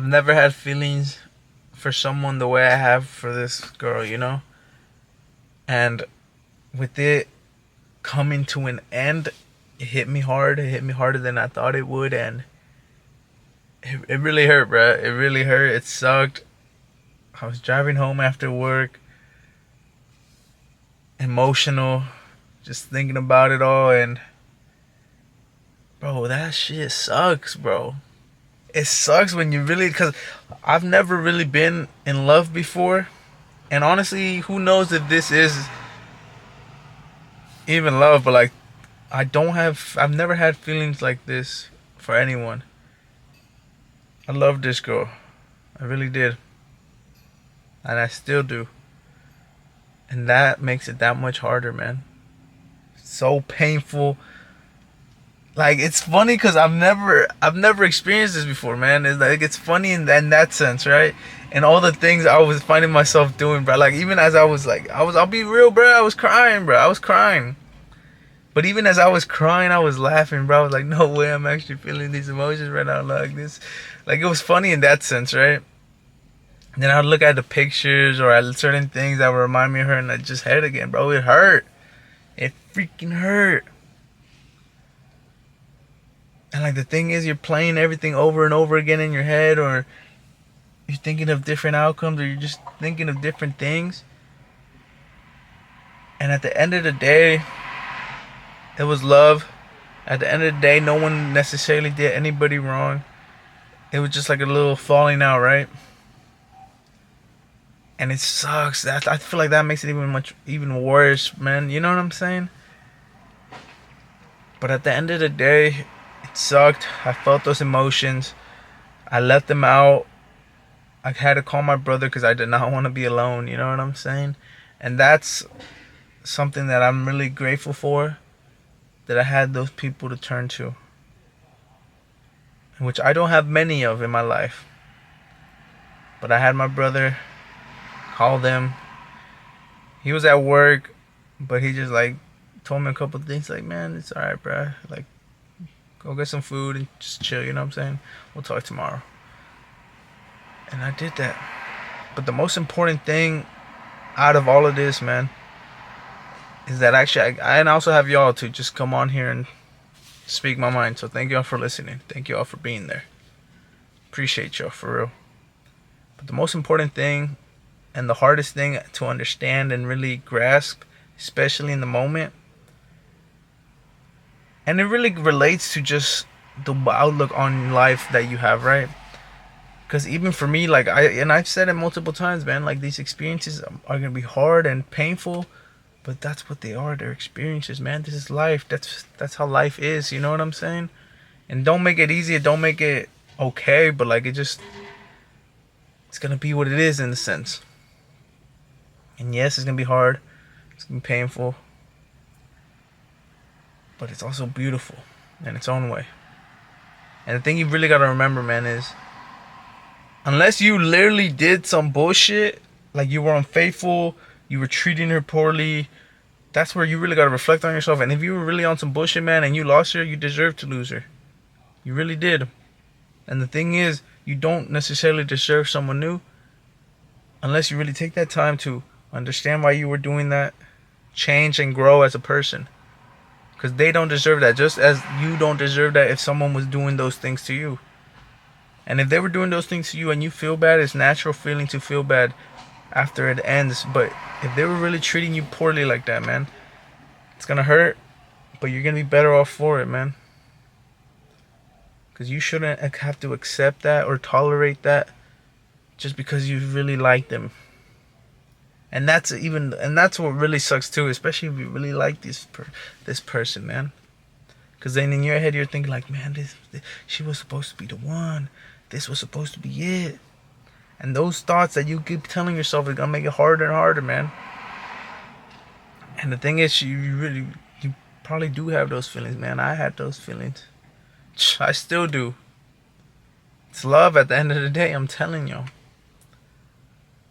I've never had feelings for someone the way I have for this girl, you know? And with it coming to an end, it hit me hard. It hit me harder than I thought it would. And it really hurt, bro. It really hurt. It sucked. I was driving home after work, emotional, just thinking about it all. And, bro, that shit sucks, bro. It sucks when you really, because I've never really been in love before. And honestly, who knows if this is even love, but like, I've never had feelings like this for anyone. I loved this girl. I really did. And I still do. And that makes it that much harder, man. So painful. Like, it's funny because I've never experienced this before, man. It's like, it's funny in that sense, right? And all the things I was finding myself doing, bro. Like, even as I was like, I'll be real, bro. I was crying, bro. I was crying. But even as I was crying, I was laughing, bro. I was like, no way, I'm actually feeling these emotions right now. Like this, like it was funny in that sense, right? And then I'd look at the pictures or at certain things that would remind me of her, and I just hurt again, bro. It hurt. It freaking hurt. And like the thing is, you're playing everything over and over again in your head, or you're thinking of different outcomes, or you're just thinking of different things. And at the end of the day, it was love. At the end of the day, no one necessarily did anybody wrong. It was just like a little falling out, right? And it sucks. That I feel like that makes it even worse, man. You know what I'm saying? But at the end of the day, it sucked. I felt those emotions. I let them out. I had to call my brother because I did not want to be alone. You know what I'm saying? And that's something that I'm really grateful for. That I had those people to turn to, which I don't have many of in my life. But I had my brother. Called him. He was at work, but he just like told me a couple of things like, man, it's alright, bro. Like, go get some food and just chill, you know what I'm saying? We'll talk tomorrow. And I did that. But the most important thing out of all of this, man, is that actually, and I also have y'all to just come on here and speak my mind. So thank y'all for listening. Thank y'all for being there. Appreciate y'all, for real. But the most important thing and the hardest thing to understand and really grasp, especially in the moment, and it really relates to just the outlook on life that you have, right? Because even for me, like I've said it multiple times, man, like these experiences are gonna be hard and painful, but that's what they are. They're experiences, man. This is life. That's how life is. You know what I'm saying? And don't make it easy. Don't make it okay. But like it's gonna be what it is in a sense. And yes, it's gonna be hard. It's gonna be painful, but it's also beautiful in its own way. And the thing you really gotta remember, man, is unless you literally did some bullshit, like you were unfaithful, you were treating her poorly, that's where you really gotta reflect on yourself. And if you were really on some bullshit, man, and you lost her, you deserve to lose her. You really did. And the thing is, you don't necessarily deserve someone new unless you really take that time to understand why you were doing that, change and grow as a person. Because they don't deserve that, just as you don't deserve that if someone was doing those things to you. And if they were doing those things to you and you feel bad, it's natural feeling to feel bad after it ends. But if they were really treating you poorly like that, man, it's gonna hurt, but you're gonna be better off for it, man. Because you shouldn't have to accept that or tolerate that just because you really like them. And that's what really sucks too, especially if you really like this person, man. Because then in your head you're thinking like, man, she was supposed to be the one. This was supposed to be it. And those thoughts that you keep telling yourself are gonna make it harder and harder, man. And the thing is, you probably do have those feelings, man. I had those feelings. I still do. It's love at the end of the day, I'm telling you.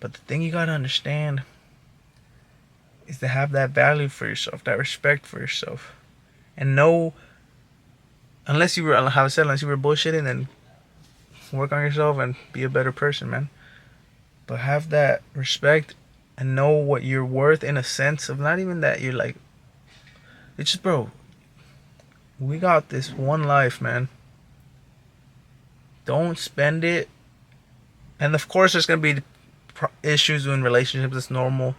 But the thing you gotta understand is to have that value for yourself, that respect for yourself. And know, unless you were, how I said, unless you were bullshitting, then work on yourself and be a better person, man. But have that respect and know what you're worth in a sense of not even that you're like, it's just, bro, we got this one life, man. Don't spend it. And of course, there's going to be issues in relationships. It's normal.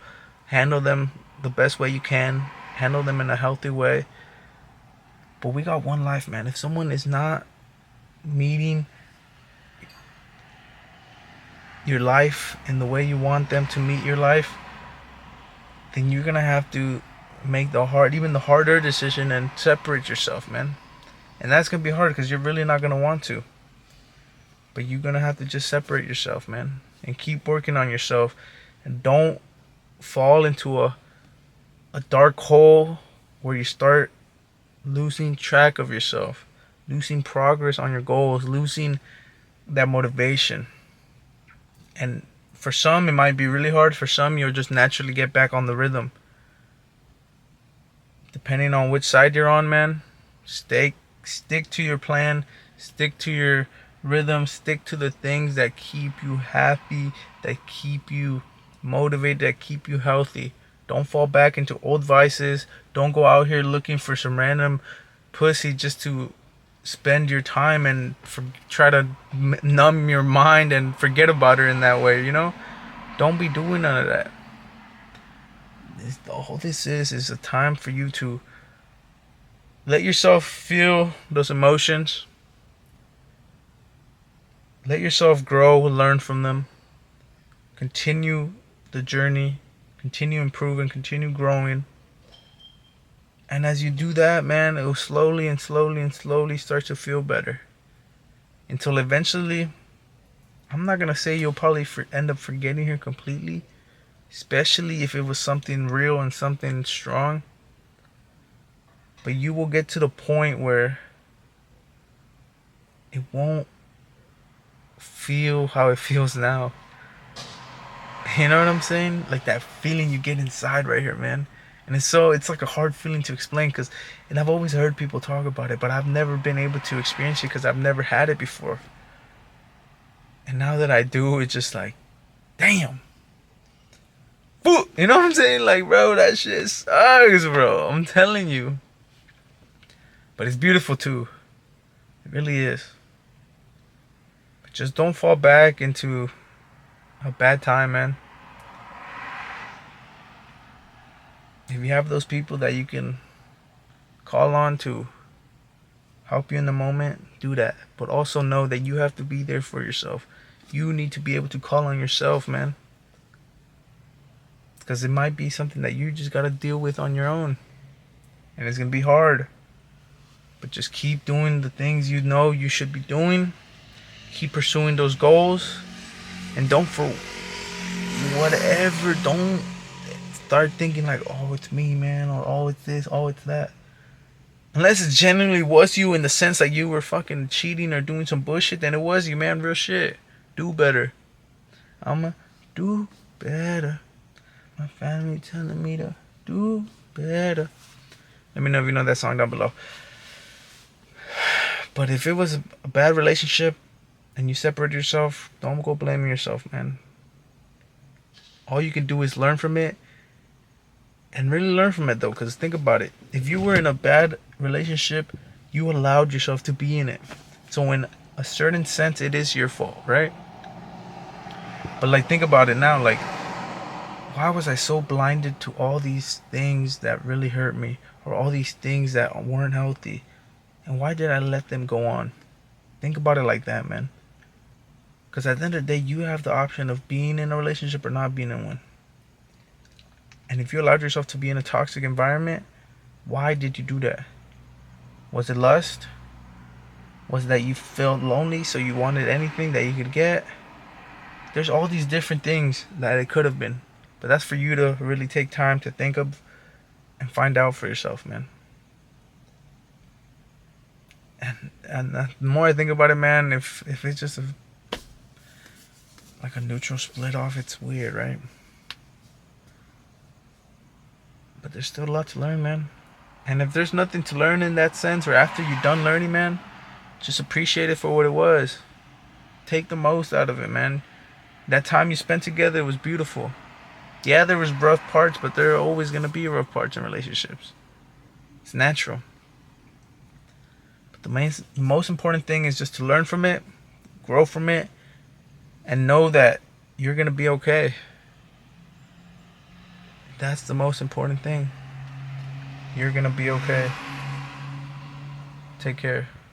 Handle them the best way you can. Handle them in a healthy way. But we got one life, man. If someone is not meeting your life in the way you want them to meet your life, then you're gonna have to make even the harder decision and separate yourself, man. And that's gonna be hard because you're really not gonna want to. But you're gonna have to just separate yourself, man, and keep working on yourself, and don't fall into a dark hole where you start losing track of yourself, losing progress on your goals, losing that motivation. And for some, it might be really hard. For some, you'll just naturally get back on the rhythm. Depending on which side you're on, man, stick to your plan, stick to your rhythm, stick to the things that keep you happy, that keep you motivated, that keep you healthy. Don't fall back into old vices. Don't go out here looking for some random pussy just to spend your time and try to numb your mind and forget about her in that way, you know? Don't be doing none of that. All this is a time for you to let yourself feel those emotions. Let yourself grow, learn from them. Continue the journey. Continue improving, continue growing. And as you do that, man, it will slowly and slowly and slowly start to feel better. Until eventually, I'm not going to say you'll probably end up forgetting her completely. Especially if it was something real and something strong. But you will get to the point where it won't feel how it feels now. You know what I'm saying? Like that feeling you get inside right here, man. And it's like a hard feeling to explain and I've always heard people talk about it, but I've never been able to experience it because I've never had it before. And now that I do, it's just like, damn. You know what I'm saying? Like, bro, that shit sucks, bro. I'm telling you. But it's beautiful too. It really is. But just don't fall back into a bad time, man. If you have those people that you can call on to help you in the moment, do that. But also know that you have to be there for yourself. You need to be able to call on yourself, man. Because it might be something that you just got to deal with on your own. And it's going to be hard. But just keep doing the things you know you should be doing. Keep pursuing those goals. And don't start thinking like, oh, it's me, man, or oh, it's this, oh, it's that. Unless it genuinely was you in the sense that you were fucking cheating or doing some bullshit, then it was you, man. Real shit. Do better. I'ma do better. My family telling me to do better. Let me know if you know that song down below. But if it was a bad relationship and you separate yourself, don't go blaming yourself, man. All you can do is learn from it. And really learn from it, though, because think about it. If you were in a bad relationship, you allowed yourself to be in it. So in a certain sense, it is your fault, right? But like, think about it now. Like, why was I so blinded to all these things that really hurt me, or all these things that weren't healthy? And why did I let them go on? Think about it like that, man. Because at the end of the day, you have the option of being in a relationship or not being in one. And if you allowed yourself to be in a toxic environment, why did you do that? Was it lust? Was it that you felt lonely, so you wanted anything that you could get? There's all these different things that it could have been. But that's for you to really take time to think of and find out for yourself, man. And the more I think about it, man, if it's just like a neutral split off, it's weird, right? But there's still a lot to learn, man. And if there's nothing to learn in that sense, or after you're done learning, man, just appreciate it for what it was. take the most out of it, man. That time you spent together was beautiful. Yeah, there was rough parts, but there are always gonna be rough parts in relationships. It's natural. But the most important thing is just to learn from it, grow from it, and know that you're gonna be okay. That's the most important thing. You're gonna be okay. Take care.